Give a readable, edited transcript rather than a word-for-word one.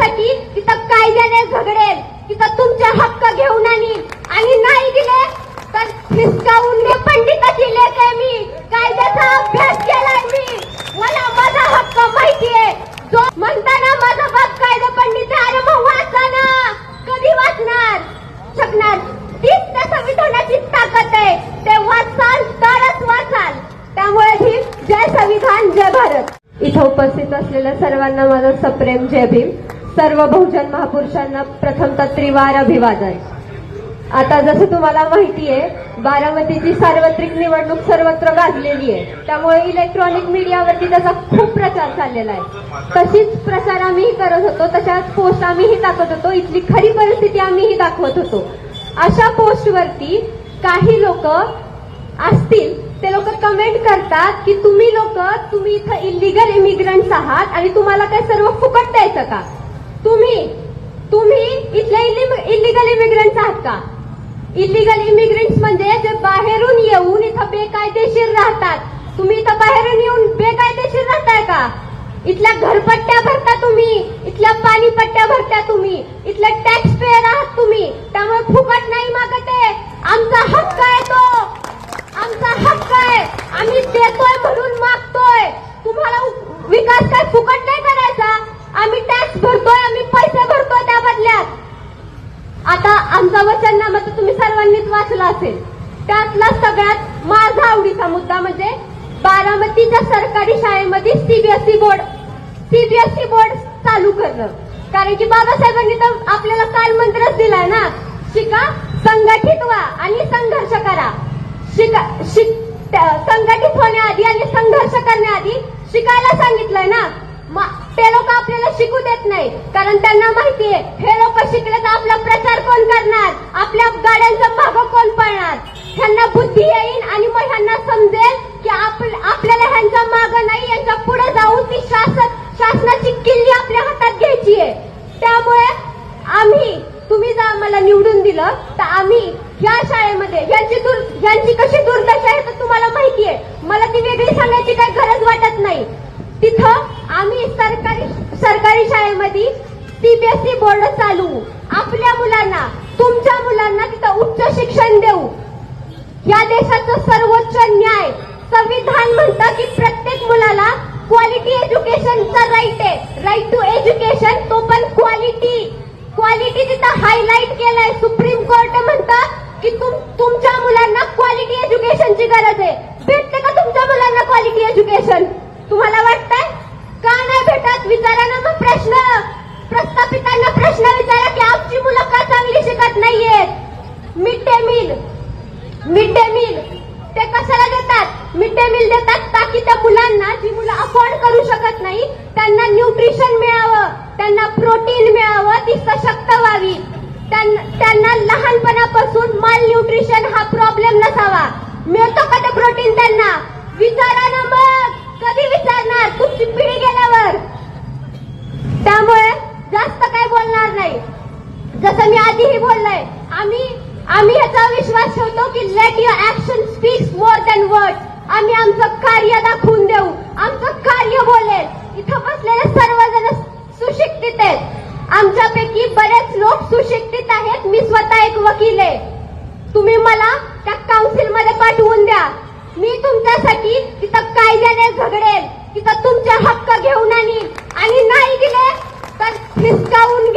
तुमच्यासाठी तिथं कायद्याने झगडेल, तिथं तुमचे हक्क घेऊन आणीन आणि नाही दिले तर हिसकावून मी पंडिताची लेक आहे, मी कायद्याचा अभ्यास केलाय, मी मला माझा हक्क माहितीये. जो म्हणताना माझा बाप कायदा पंडित आहे, अरे मग वाचा ना, कधी वाचणार शकणार? तीच त्या संविधानाची ताकद आहे, ते वाचाल तरच वाचाल. त्यामुळे ही जय संविधान जय भारत. इथं उपस्थित असलेल्या सर्वांना माझा सप्रेम जय भीम. सर्व बहुजन महापुरुषांना प्रथमतः त्रिवार अभिवादन. आता जसं तुम्हाला माहितीये, बारामतीची सार्वत्रिक निवडणूक सर्वत्र गाजलेली आहे, त्यामुळे इलेक्ट्रॉनिक मीडियावरती त्याचा खूप प्रचार चाललेला आहे. तशीच प्रचार आम्हीही करत होतो, तशाच पोस्ट आम्हीही टाकत होतो, इथली खरी परिस्थिती आम्हीही दाखवत होतो. अशा पोस्टवरती काही लोक असतील, ते लोक कमेंट करतात की तुम्ही इथं इलिगल इमिग्रंट्स आहात आणि तुम्हाला काय सर्व फुकट द्यायचं का? तुम्ही इथले इलिगल इमिग्रंट्स आहात का? इलिगल इमिग्रंट्स म्हणजे जे बाहेरून येऊन इथं बेकायदेशीर राहतात. तुम्ही इथं बाहेरून येऊन बेकायदेशीर राहताय का? इथल्या घरपट्ट्या भरता तुम्ही, इथल्या पाणीपट्ट्या भरता तुम्ही, इथले टॅक्स पेयर आहात तुम्ही, त्यामुळे फुकट नाही मागत आहे. आमचा हक्क आहे तो, आमचा हक्क आहे, आम्ही देतोय म्हणून मागतोय. तुम्हाला विकास काय फुकट नाही करायचा, आम्ही टॅक्स भरतोय, आम्ही पैसे भरतोय त्या बदल्यात. आता आमचा वचननामा तर तुम्ही सर्वांनीच वाचला असेल. त्यातला सगळ्यात माझा आवडीचा मुद्दा म्हणजे बारामतीच्या सरकारी शाळेमध्ये सीबीएसई बोर्ड चालू करणं. कारण की बाबासाहेबांनी तर आपल्याला काल मंत्रच दिलाय ना, शिका, संघटित व्हा आणि संघर्ष करा. संघटित होण्याआधी आणि संघर्ष करण्याआधी शिकायला सांगितलंय ना. ते लोक आपल्याला शिकू देत नाही, कारण त्यांना माहितीये हे लोक शिकले तर आपला प्रचार कोण करणार, आपल्या गाड्यांचं मागं कोण पळणार. ह्यांना बुद्धी येईल आणि मग ह्यांना समजेल की आपल्याला ह्यांच्या मागं नाही, यांच्या पुढे जाऊन ती शासनाची किल्ली आपल्या हातात घ्यायची आहे. त्यामुळे तुम्ही जर आम्हाला निवडून दिलं तर आम्ही या शाळेमध्ये यांची कशी दुर्दशा आहे तर तुम्हाला माहितीये, मला ती वेगळी सांगायची काही गरज वाटत नाही. तिथं आम्ही सरकारी शाळेमध्ये सीबीएसई बोर्ड चालवू, आपल्या मुलांना, तुमच्या मुलांना तिथं उच्च शिक्षण देऊ. या देशाचं सर्वोच्च न्याय संविधान म्हणतं की प्रत्येक मुलाला क्वालिटी एज्युकेशनचा राईट आहे, राईट टू एज्युकेशन, तो पण क्वालिटी तिथं हायलाइट केलाय. सुप्रीम कोर्ट म्हणतं की तुमच्या मुलांना क्वालिटी एज्युकेशनची गरज आहे. भेटते का तुमच्या मुलांना क्वालिटी एज्युकेशन? तुम्हाला वाटतंय का नाही भेटत? विचारा ना मग प्रश्न, प्रस्थापितांना प्रश्न विचारा की आमची मुलं का चांगली शिकत नाहीयेत. मिड डे मील ते कशाला देतात? मिड डे मील देतात ताकी त्या मुलांना, जी मुलं अफोर्ड करू शकत नाही, त्यांना न्यूट्रिशन मिळावं, त्यांना प्रोटीन मिळावं, ती सशक्त व्हावी, त्यांना लहानपणापासून माल न्यूट्रिशन हा प्रॉब्लेम नसावा. मिळतो का ते प्रोटीन त्यांना? विचारा ना मग. कधी विचारणार? तुमची पिढी गेल्यावर. त्यामुळे जास्त काय बोलणार नाही. जसं मी आधीही बोललोय, आम्ही याचा विश्वास ठेवतो की late your action speaks more than word. आम्ही आमचं कार्य दाखवून देऊ, आमचं कार्य बोलेल. इथं बसलेले सर्वजण सुशिक्षित आहेत, आमच्यापैकी बरेच लोक सुशिक्षित आहेत. मी स्वतः एक वकील आहे. तुम्ही मला त्या काउन्सिलमध्ये पाठवून द्या, मी तुमच्यासाठी तिथं कायद्याने झगडेल, तिथं तुमचे हक्क घेऊन आणीन आणि नाही दिले तर हिसकावून